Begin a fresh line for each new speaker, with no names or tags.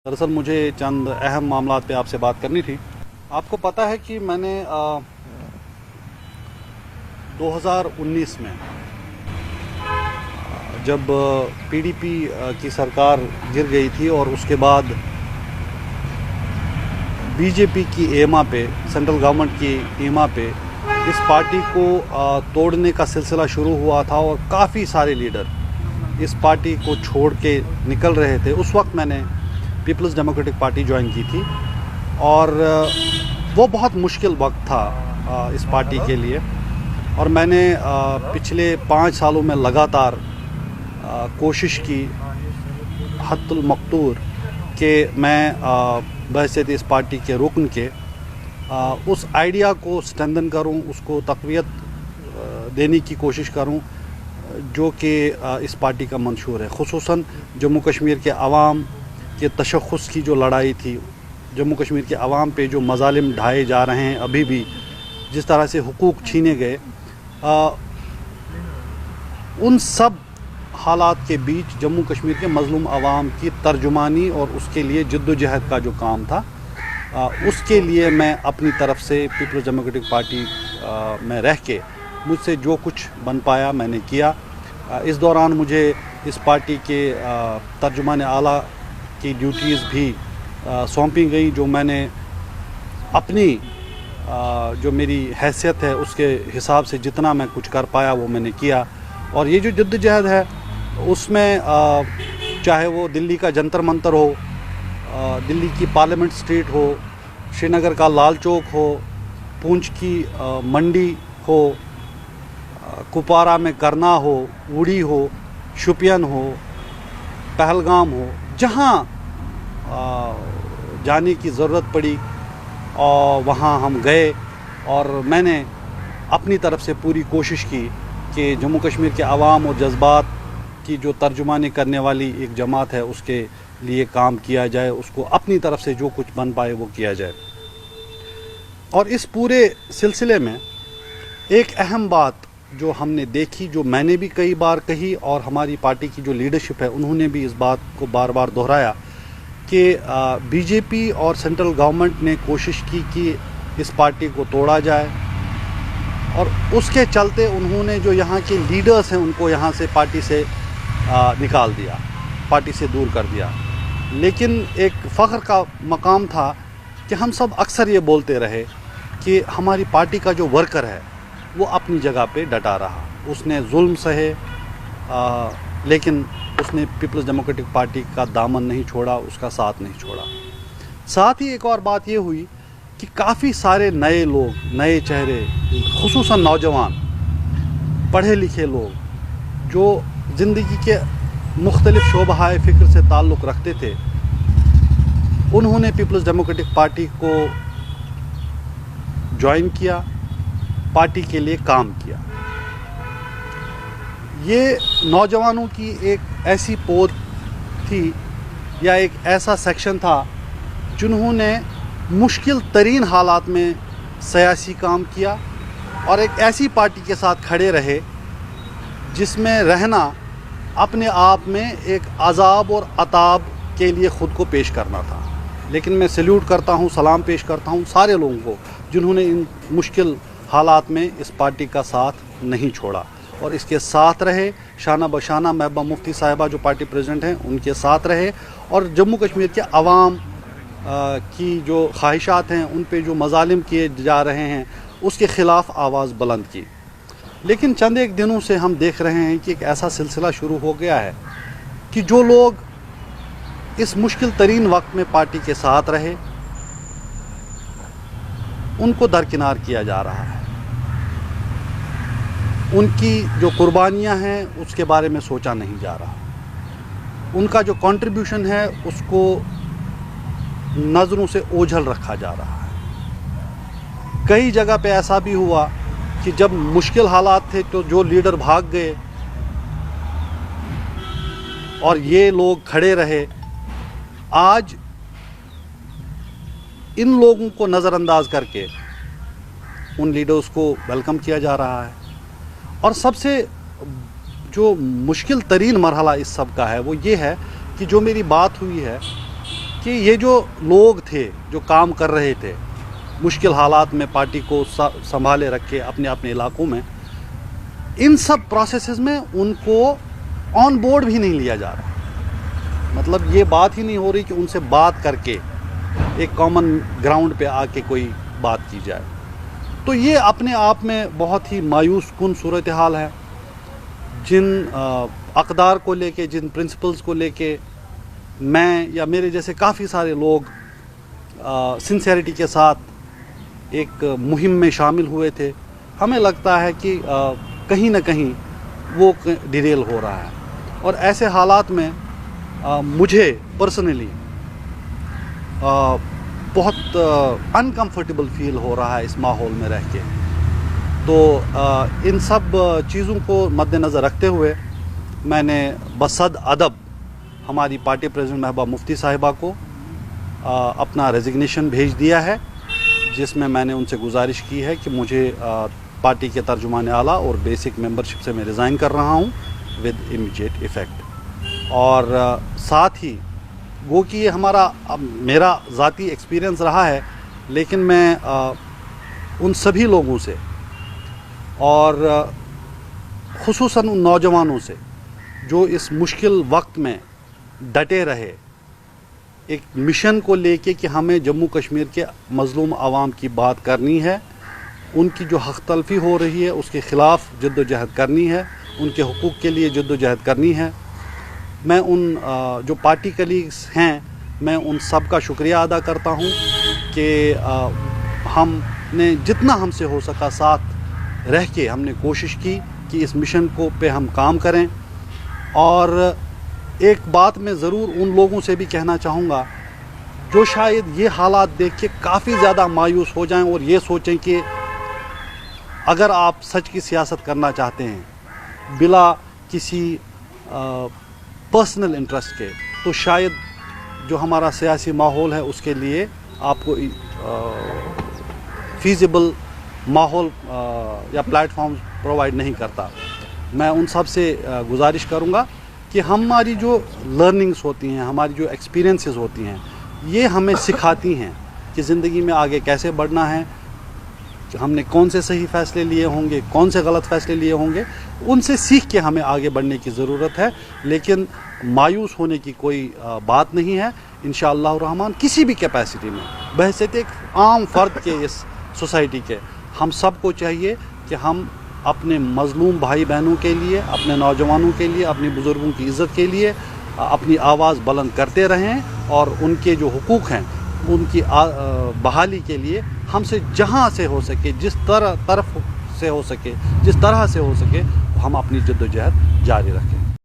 दरअसल मुझे चंद अहम मामलात पे आपसे बात करनी थी। आपको पता है कि मैंने 2019 में जब पीडीपी की सरकार गिर गई थी और उसके बाद बीजेपी की एमा पे, सेंट्रल गवर्नमेंट की एमा पे इस पार्टी को तोड़ने का सिलसिला शुरू हुआ था और काफ़ी सारे लीडर इस पार्टी को छोड़ के निकल रहे थे। उस वक्त मैंने पीपल्स डेमोक्रेटिक पार्टी ज्वाइन की थी और वो बहुत मुश्किल वक्त था इस पार्टी के लिए। और मैंने पिछले 5 सालों में लगातार कोशिश की हत्तुल मकतूर कि मैं बहैसियत इस पार्टी के रुकन के उस आइडिया को स्ट्रेंथन करूं, उसको तक़वियत देने की कोशिश करूं जो कि इस पार्टी का मंशूर है। ख़ुसूसन जम्मू कश्मीर के अवाम के तशख़्ख़ुस की जो लड़ाई थी, जम्मू कश्मीर के अवाम पे जो मज़ालिम ढाए जा रहे हैं, अभी भी जिस तरह से हुकूक छीने गए, उन सब हालात के बीच जम्मू कश्मीर के मज़लूम अवाम की तर्जुमानी और उसके लिए जद्दोजहद का जो काम था, उसके लिए मैं अपनी तरफ से पीपल्स डेमोक्रेटिक पार्टी में रह के मुझसे जो कुछ बन पाया मैंने किया। इस दौरान मुझे इस पार्टी के तर्जुमान आला की ड्यूटीज़ भी सौंपी गई, जो मैंने अपनी जो मेरी हैसियत है उसके हिसाब से जितना मैं कुछ कर पाया वो मैंने किया। और ये जो जद्दोजहद है उसमें चाहे वो दिल्ली का जंतर मंतर हो, दिल्ली की पार्लियामेंट स्ट्रीट हो, श्रीनगर का लाल चौक हो, पूंछ की मंडी हो, कुपवारा में करना हो, उड़ी हो, शुपियन हो, पहलगाम हो, जहाँ जाने की ज़रूरत पड़ी और वहाँ हम गए। और मैंने अपनी तरफ से पूरी कोशिश की कि जम्मू कश्मीर के अवाम और जज्बात की जो तर्जुमानी करने वाली एक जमात है उसके लिए काम किया जाए, उसको अपनी तरफ से जो कुछ बन पाए वो किया जाए। और इस पूरे सिलसिले में एक अहम बात जो हमने देखी, जो मैंने भी कई बार कही और हमारी पार्टी की जो लीडरशिप है उन्होंने भी इस बात को बार बार दोहराया कि बीजेपी और सेंट्रल गवर्नमेंट ने कोशिश की कि इस पार्टी को तोड़ा जाए, और उसके चलते उन्होंने जो यहाँ के लीडर्स हैं उनको यहाँ से पार्टी से निकाल दिया, पार्टी से दूर कर दिया। लेकिन एक फ़ख्र का मकाम था कि हम सब अक्सर ये बोलते रहे कि हमारी पार्टी का जो वर्कर है वो अपनी जगह पे डटा रहा, उसने जुल्म सहे, लेकिन उसने पीपल्स डेमोक्रेटिक पार्टी का दामन नहीं छोड़ा, उसका साथ नहीं छोड़ा। साथ ही एक और बात ये हुई कि काफ़ी सारे नए लोग, नए चेहरे, खुसूसन नौजवान पढ़े लिखे लोग जो ज़िंदगी के मुख्तलिफ़ शोबहाए फ़िक्र से ताल्लुक़ रखते थे, उन्होंने पीपल्स डेमोक्रेटिक पार्टी को ज्वाइन किया, पार्टी के लिए काम किया। ये नौजवानों की एक ऐसी पोद थी या एक ऐसा सेक्शन था जिन्होंने मुश्किल तरीन हालात में सियासी काम किया और एक ऐसी पार्टी के साथ खड़े रहे जिसमें रहना अपने आप में एक अजाब और अताब के लिए ख़ुद को पेश करना था। लेकिन मैं सैल्यूट करता हूँ, सलाम पेश करता हूँ सारे लोगों को जिन्होंने इन मुश्किल हालात में इस पार्टी का साथ नहीं छोड़ा और इसके साथ रहे। शाना बशाना महबूबा मुफ्ती साहिबा जो पार्टी प्रेसिडेंट हैं उनके साथ रहे और जम्मू कश्मीर के अवाम की जो ख्वाहिशात हैं, उन पे जो मज़ालिम किए जा रहे हैं, उसके ख़िलाफ़ आवाज़ बुलंद की। लेकिन चंद एक दिनों से हम देख रहे हैं कि एक ऐसा सिलसिला शुरू हो गया है कि जो लोग इस मुश्किल तरीन वक्त में पार्टी के साथ रहे उनको दरकिनार किया जा रहा है। उनकी जो कुर्बानियां हैं उसके बारे में सोचा नहीं जा रहा, उनका जो कंट्रीब्यूशन है उसको नज़रों से ओझल रखा जा रहा है। कई जगह पे ऐसा भी हुआ कि जब मुश्किल हालात थे तो जो लीडर भाग गए और ये लोग खड़े रहे, आज इन लोगों को नज़रअंदाज करके उन लीडर्स को वेलकम किया जा रहा है। और सबसे जो मुश्किल तरीन मरहला इस सब का है वो ये है कि जो मेरी बात हुई है کہ یہ جو لوگ تھے جو کام کر رہے تھے مشکل حالات میں پارٹی کو سنبھالے رکھے اپنے اپنے علاقوں میں، ان سب پروسیسز میں ان کو آن بورڈ بھی نہیں لیا جا رہا. مطلب یہ بات ہی نہیں ہو رہی کہ ان سے بات کر کے ایک کامن گراؤنڈ پہ آ کے کوئی بات کی جائے. تو یہ اپنے آپ میں بہت ہی مایوس کن صورتحال ہے. جن اقدار کو لے کے، جن پرنسپلز کو لے کے میں یا میرے جیسے کافی سارے لوگ سنسیئرٹی کے ساتھ ایک مہم میں شامل ہوئے تھے، ہمیں لگتا ہے کہ کہیں نہ کہیں وہ ڈیریل ہو رہا ہے. اور ایسے حالات میں مجھے پرسنلی بہت انکمفرٹیبل فیل ہو رہا ہے اس ماحول میں رہ کے. تو ان سب چیزوں کو مد نظر رکھتے ہوئے میں نے بصد ادب ہماری پارٹی پریزیڈنٹ محبوبہ مفتی صاحبہ کو اپنا ریزگنیشن بھیج دیا ہے، جس میں میں نے ان سے گزارش کی ہے کہ مجھے پارٹی کے ترجمان اعلیٰ اور بیسک ممبرشپ سے میں ریزائن کر رہا ہوں ود امیجیٹ ایفیکٹ. اور ساتھ ہی گو کہ یہ میرا ذاتی ایکسپیرینس رہا ہے، لیکن میں ان سبھی لوگوں سے اور خصوصاً ان نوجوانوں سے جو اس مشکل وقت میں ڈٹے رہے، ایک مشن کو لے کے کہ ہمیں جموں کشمیر کے مظلوم عوام کی بات کرنی ہے، ان کی جو حق تلفی ہو رہی ہے اس کے خلاف جد و جہد کرنی ہے، ان کے حقوق کے لیے جد و جہد کرنی ہے. میں ان جو پارٹی کلیگس ہیں میں ان سب کا شکریہ ادا کرتا ہوں کہ ہم نے جتنا ہم سے ہو سکا ساتھ رہ کے ہم نے کوشش کی کہ اس مشن کو پہ ہم کام کریں. اور ایک بات میں ضرور ان لوگوں سے بھی کہنا چاہوں گا جو شاید یہ حالات دیکھ کے کافی زیادہ مایوس ہو جائیں اور یہ سوچیں کہ اگر آپ سچ کی سیاست کرنا چاہتے ہیں بلا کسی پرسنل انٹرسٹ کے، تو شاید جو ہمارا سیاسی ماحول ہے اس کے لیے آپ کو فیزیبل ماحول یا پلیٹ فارم پرووائڈ نہیں کرتا. میں ان سب سے گزارش کروں گا کہ ہماری جو لرننگز ہوتی ہیں، ہماری جو ایکسپیرینسز ہوتی ہیں، یہ ہمیں سکھاتی ہیں کہ زندگی میں آگے کیسے بڑھنا ہے، ہم نے کون سے صحیح فیصلے لیے ہوں گے، کون سے غلط فیصلے لیے ہوں گے. ان سے سیکھ کے ہمیں آگے بڑھنے کی ضرورت ہے، لیکن مایوس ہونے کی کوئی بات نہیں ہے. انشاءاللہ الرحمن کسی بھی کیپیسٹی میں بحیثیت ایک عام فرد کے اس سوسائٹی کے ہم سب کو چاہیے کہ ہم اپنے مظلوم بھائی بہنوں کے لیے، اپنے نوجوانوں کے لیے، اپنے بزرگوں کی عزت کے لیے اپنی آواز بلند کرتے رہیں اور ان کے جو حقوق ہیں ان کی بحالی کے لیے ہم سے جہاں سے ہو سکے، جس طرح سے ہو سکے ہم اپنی جد و جہد جاری رکھیں.